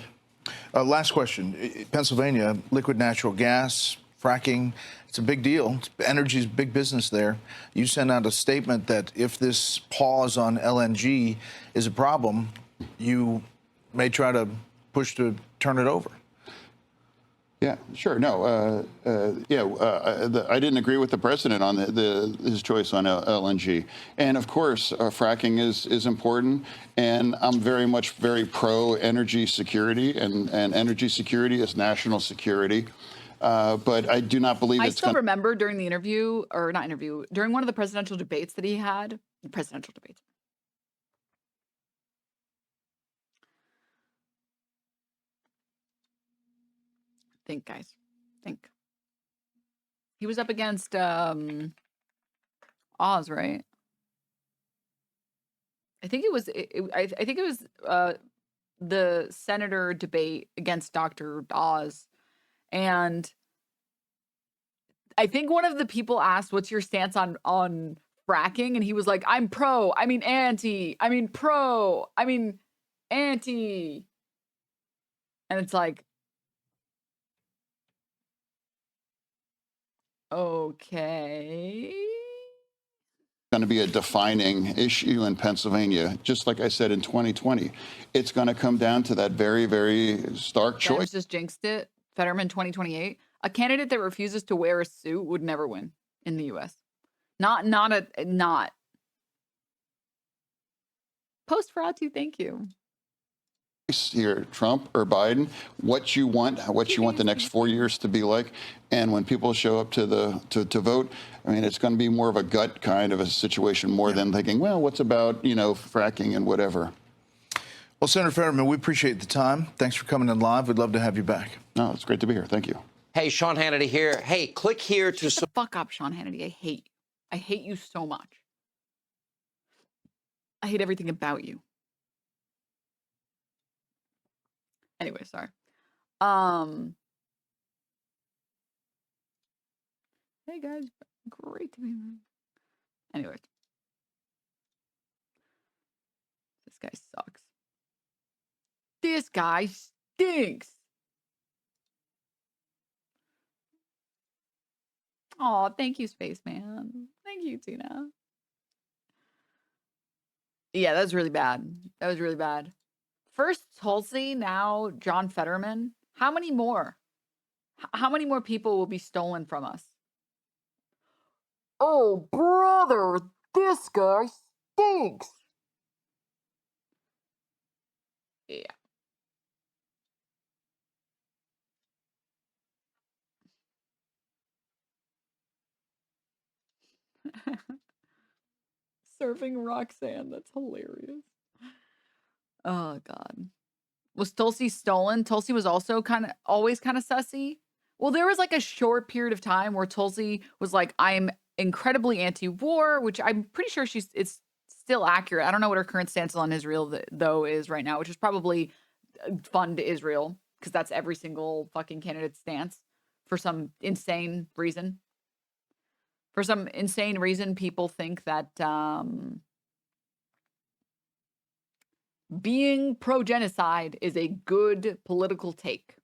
Last question. Pennsylvania, liquid natural gas, fracking, it's a big deal. Energy is big business there. You sent out a statement that if this pause on LNG is a problem, you may try to push to turn it over. Yeah, sure. No, I didn't agree with the president on his choice on LNG. And of course, fracking is important. And I'm very pro energy security, and energy security is national security. But I do not believe I it's still remember during the interview, or not interview, during one of the presidential debates that he had, Think, guys. Think. He was up against Oz, right? I think it was. I think it was the senator debate against Dr. Oz, and I think one of the people asked, "What's your stance on fracking?" And he was like, "I'm pro. I mean anti. I mean pro. I mean anti." And it's like, okay. going to be a defining issue in Pennsylvania. Just like I said in 2020, it's going to come down to that very, very stark choice. Just jinxed it. Fetterman 2028. A candidate that refuses to wear a suit would never win in the U.S. Not. Post Fratu, thank you. Here, Trump or Biden, what you want the next 4 years to be like. And when people show up to vote, I mean, it's going to be more of a gut kind of a situation more than thinking, well, what's about, you know, fracking and whatever. Well, Senator Fetterman, we appreciate the time. Thanks for coming in live. We'd love to have you back. No, it's great to be here. Thank you. Hey, Sean Hannity here. Hey, click here to... Shut the fuck up, Sean Hannity. I hate you so much. I hate everything about you. Anyway, sorry. Hey guys, great to be here. Anyways. This guy sucks. This guy stinks. Oh, thank you, Spaceman. Thank you, Tina. Yeah, that was really bad. First Tulsi, now John Fetterman. How many more? How many more people will be stolen from us? Oh, brother, this guy stinks. Yeah. Surfing Roxanne, that's hilarious. Oh, God. Was Tulsi stolen? Tulsi was also always kind of sussy. Well, there was like a short period of time where Tulsi was like, I'm incredibly anti-war, which I'm pretty sure it's still accurate. I don't know what her current stance on Israel though is right now, which is probably fund Israel. because that's every single fucking candidate's stance for some insane reason. For some insane reason, people think that being pro-genocide is a good political take.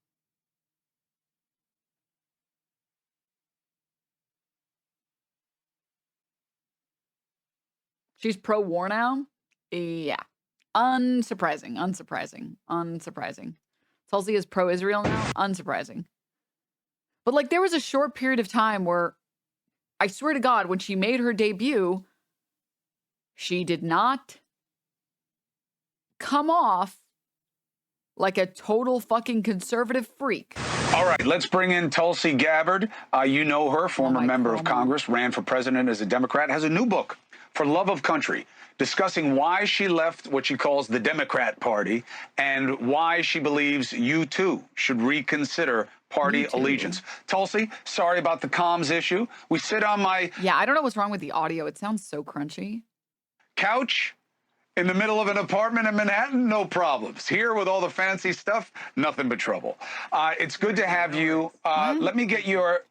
She's pro-war now? Yeah. Unsurprising. Tulsi is pro-Israel now? Unsurprising. But like there was a short period of time where I swear to God, when she made her debut, she did not come off like a total fucking conservative freak. All right, let's bring in Tulsi Gabbard. You know her, former member of Congress, ran for president as a Democrat, has a new book, For Love of Country, discussing why she left what she calls the Democrat Party and why she believes you, too, should reconsider party allegiance. Tulsi, sorry about the comms issue. We sit on my... Yeah, I don't know what's wrong with the audio. It sounds so crunchy. Couch in the middle of an apartment in Manhattan, no problems. Here with all the fancy stuff, nothing but trouble. It's good to have you. Let me get your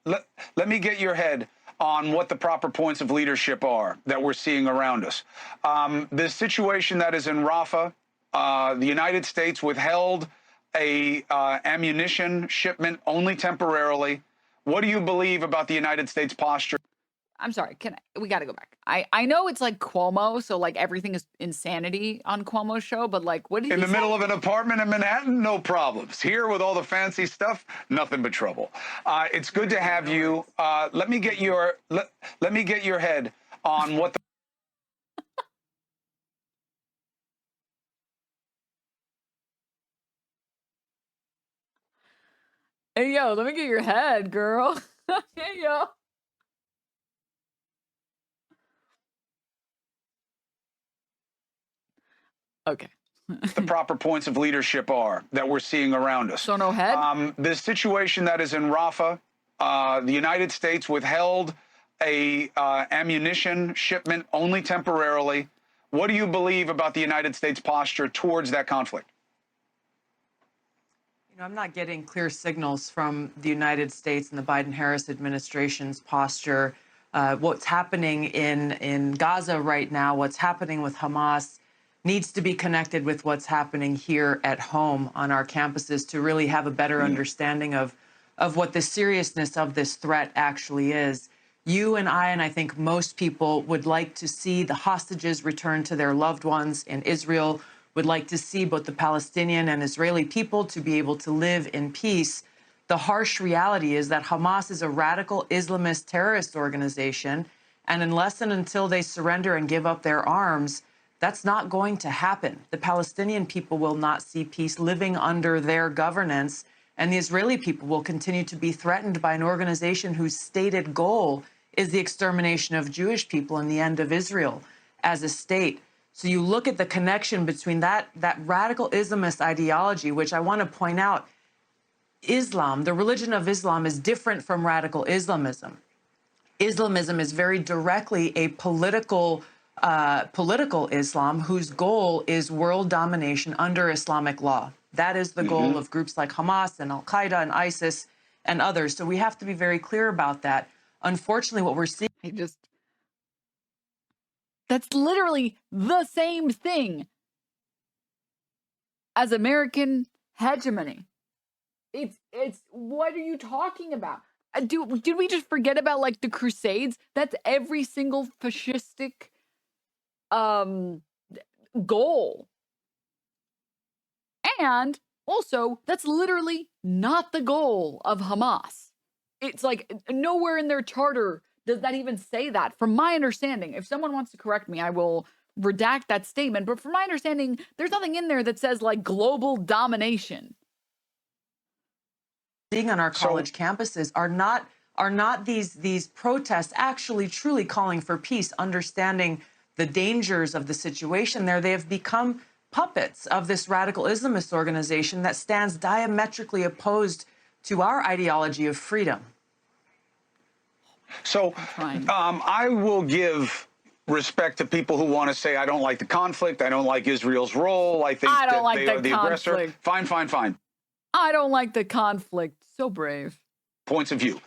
head on what the proper points of leadership are that we're seeing around us. The situation that is in Rafah, the United States withheld a ammunition shipment only temporarily. What do you believe about the United States posture? I'm sorry. We got to go back. I know it's like Cuomo, so like everything is insanity on Cuomo's show, but like, what did in you the middle of an apartment in Manhattan? No problems. Here with all the fancy stuff, nothing but trouble. It's good to have you. Let me get your head on what the Hey, yo, let me get your head, girl. Hey, yo. Okay. the proper points of leadership are that we're seeing around us. So no head? The situation that is in Rafah, the United States withheld a ammunition shipment only temporarily. What do you believe about the United States posture towards that conflict? I'm not getting clear signals from the United States and the Biden-Harris administration's posture. What's happening in Gaza right now, what's happening with Hamas, needs to be connected with what's happening here at home on our campuses to really have a better understanding of what the seriousness of this threat actually is. You and I think most people would like to see the hostages return to their loved ones in Israel, would like to see both the Palestinian and Israeli people to be able to live in peace. The harsh reality is that Hamas is a radical Islamist terrorist organization, and unless and until they surrender and give up their arms, that's not going to happen. The Palestinian people will not see peace living under their governance, and the Israeli people will continue to be threatened by an organization whose stated goal is the extermination of Jewish people and the end of Israel as a state. So you look at the connection between that radical Islamist ideology, which I want to point out, Islam, the religion of Islam, is different from radical Islamism. Islamism is very directly a political Islam whose goal is world domination under Islamic law. That is the goal of groups like Hamas and Al-Qaeda and ISIS and others. So we have to be very clear about that. Unfortunately, what we're seeing... That's literally the same thing as American hegemony. It's what are you talking about? Did we just forget about like the Crusades? That's every single fascistic goal. And also, that's literally not the goal of Hamas. It's like nowhere in their charter does that even say that. From my understanding, if someone wants to correct me, I will redact that statement. But from my understanding, there's nothing in there that says like global domination. Seeing on our college campuses are not these protests actually truly calling for peace, understanding the dangers of the situation there. They have become puppets of this radical Islamist organization that stands diametrically opposed to our ideology of freedom. So I will give respect to people who want to say, I don't like the conflict, I don't like Israel's role, I think that they are the aggressor. Fine. I don't like the conflict. So brave. Points of view.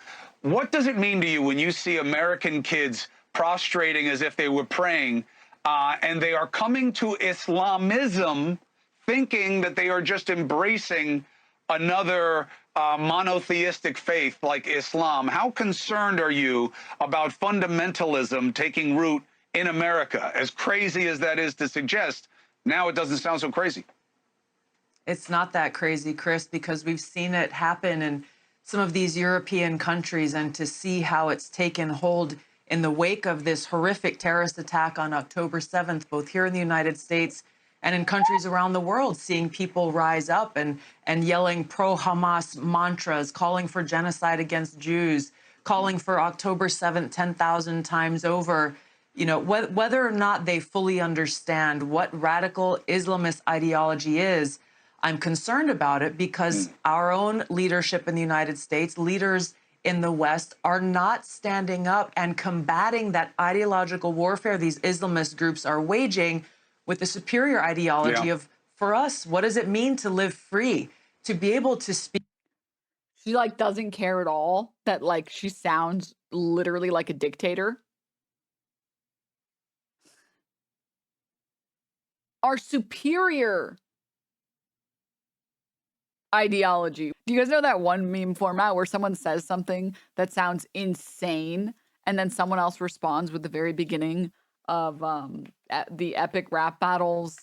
What does it mean to you when you see American kids prostrating as if they were praying, and they are coming to Islamism thinking that they are just embracing another monotheistic faith like Islam? How concerned are you about fundamentalism taking root in America? As crazy as that is to suggest, now it doesn't sound so crazy. It's not that crazy, Chris, because we've seen it happen in some of these European countries, and to see how it's taken hold in the wake of this horrific terrorist attack on October 7th, both here in the United States and in countries around the world, seeing people rise up and yelling pro-Hamas mantras, calling for genocide against Jews, calling for October 7th 10,000 times over. You know, whether or not they fully understand what radical Islamist ideology is, I'm concerned about it, because our own leadership in the United States, leaders in the West, are not standing up and combating that ideological warfare these Islamist groups are waging with the superior ideology of, for us, what does it mean to live free, to be able to speak? She like doesn't care at all that like she sounds literally like a dictator. Our superior ideology. Do you guys know that one meme format where someone says something that sounds insane and then someone else responds with the very beginning of the epic rap battles?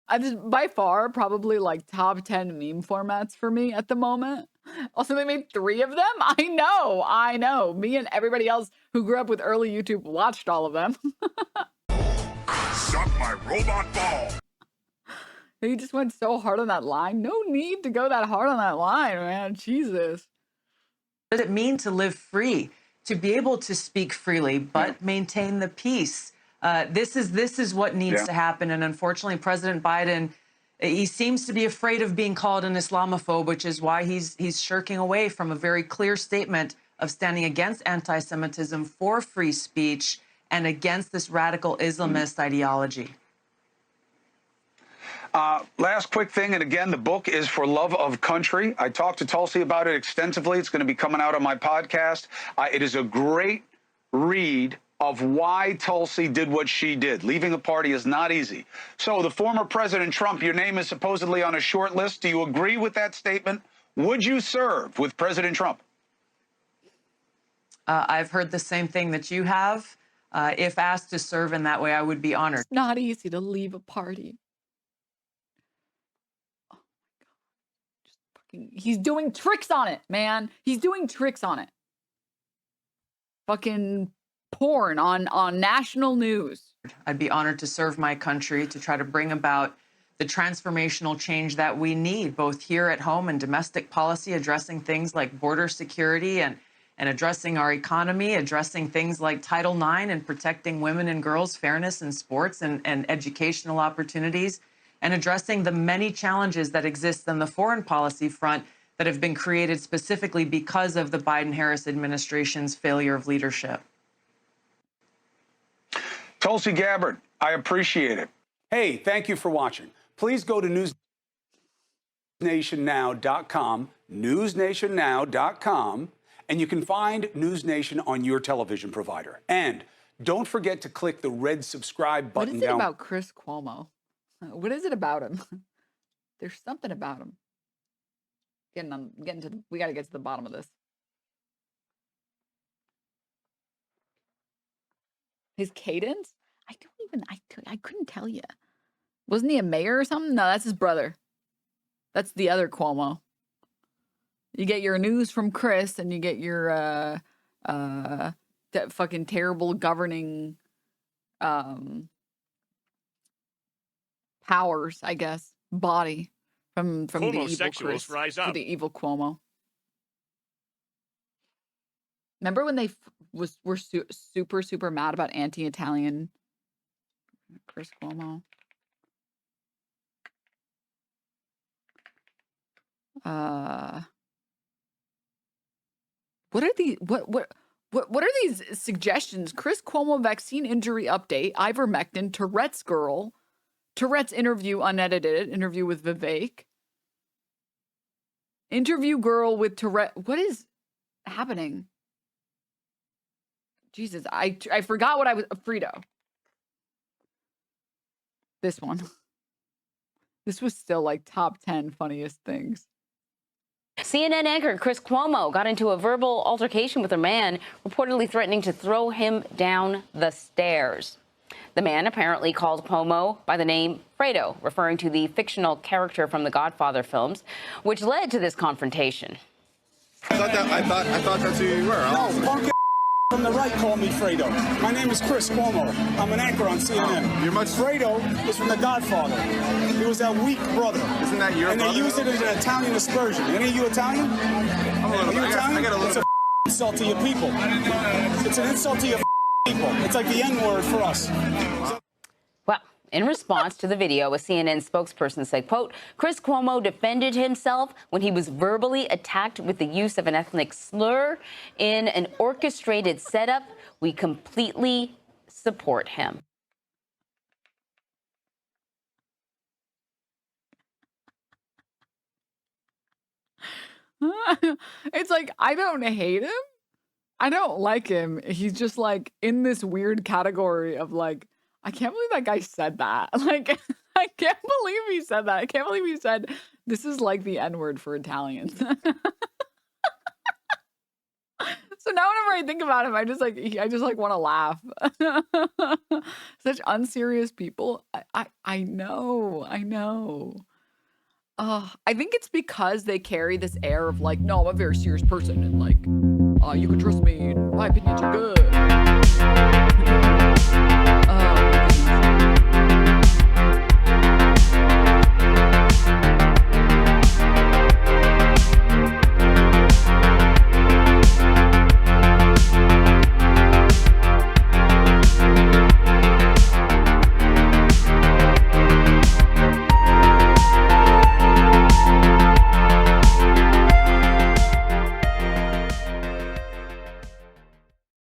By far probably like top 10 meme formats for me at the moment. Also, they made 3 of them. I know. Me and everybody else who grew up with early YouTube watched all of them. Suck my robot ball. He just went so hard on that line. No need to go that hard on that line, man. Jesus. What does it mean to live free, to be able to speak freely, but maintain the peace? This is what needs to happen. And unfortunately, President Biden, he seems to be afraid of being called an Islamophobe, which is why he's shirking away from a very clear statement of standing against anti-Semitism, for free speech, and against this radical Islamist ideology. Last quick thing, and again, the book is For Love of Country. I talked to Tulsi about it extensively. It's going to be coming out on my podcast. It is a great read of why Tulsi did what she did. Leaving a party is not easy. So the former President Trump, your name is supposedly on a short list. Do you agree with that statement? Would you serve with President Trump? I've heard the same thing that you have. If asked to serve in that way, I would be honored. It's not easy to leave a party. He's doing tricks on it, man. He's doing tricks on it. Fucking porn on national news. I'd be honored to serve my country, to try to bring about the transformational change that we need, both here at home and domestic policy, addressing things like border security and addressing our economy, addressing things like Title IX and protecting women and girls' fairness in sports and educational opportunities, and addressing the many challenges that exist on the foreign policy front that have been created specifically because of the Biden-Harris administration's failure of leadership. Tulsi Gabbard, I appreciate it. Hey, thank you for watching. Please go to newsnationnow.com, newsnationnow.com, and you can find News Nation on your television provider. And don't forget to click the red subscribe button down. What is it about Chris Cuomo? What is it about him? There's something about him. We got to get to the bottom of this. His cadence? I couldn't tell you. Wasn't he a mayor or something? No, that's his brother. That's the other Cuomo. You get your news from Chris, and you get your fucking terrible governing powers, I guess, body from the evil Chris, rise up. the evil Cuomo. Remember when they were super mad about anti-Italian Chris Cuomo? What are these suggestions? Chris Cuomo vaccine injury update, ivermectin, Tourette's girl, Tourette's interview unedited, interview with Vivek. Interview girl with Tourette. What is happening? Jesus, I forgot what I was. Frito. This one. This was still like top 10 funniest things. CNN anchor Chris Cuomo got into a verbal altercation with a man reportedly threatening to throw him down the stairs. The man apparently called Cuomo by the name Fredo, referring to the fictional character from the Godfather films, which led to this confrontation. I thought that's who you were. No, punk from the right call me Fredo. My name is Chris Cuomo. I'm an anchor on CNN. You're much. Fredo is from the Godfather. He was that weak brother. Isn't that your and brother? they use it as an Italian aspersion. Any of you Italian? Are you Italian? It's an insult to your people. It's an insult to your people. It's like the N-word for us. Well, in response to the video, a CNN spokesperson said, quote, Chris Cuomo defended himself when he was verbally attacked with the use of an ethnic slur in an orchestrated setup. We completely support him. It's like, I don't hate him. I don't like him. He's just like in this weird category of like, I can't believe that guy said that. Like, I can't believe he said that. I can't believe he said this is like the N-word for Italians. So now whenever I think about him, I just like want to laugh. Such unserious people. I know. I think it's because they carry this air of like, no, I'm a very serious person and like, you can trust me. My opinions are good.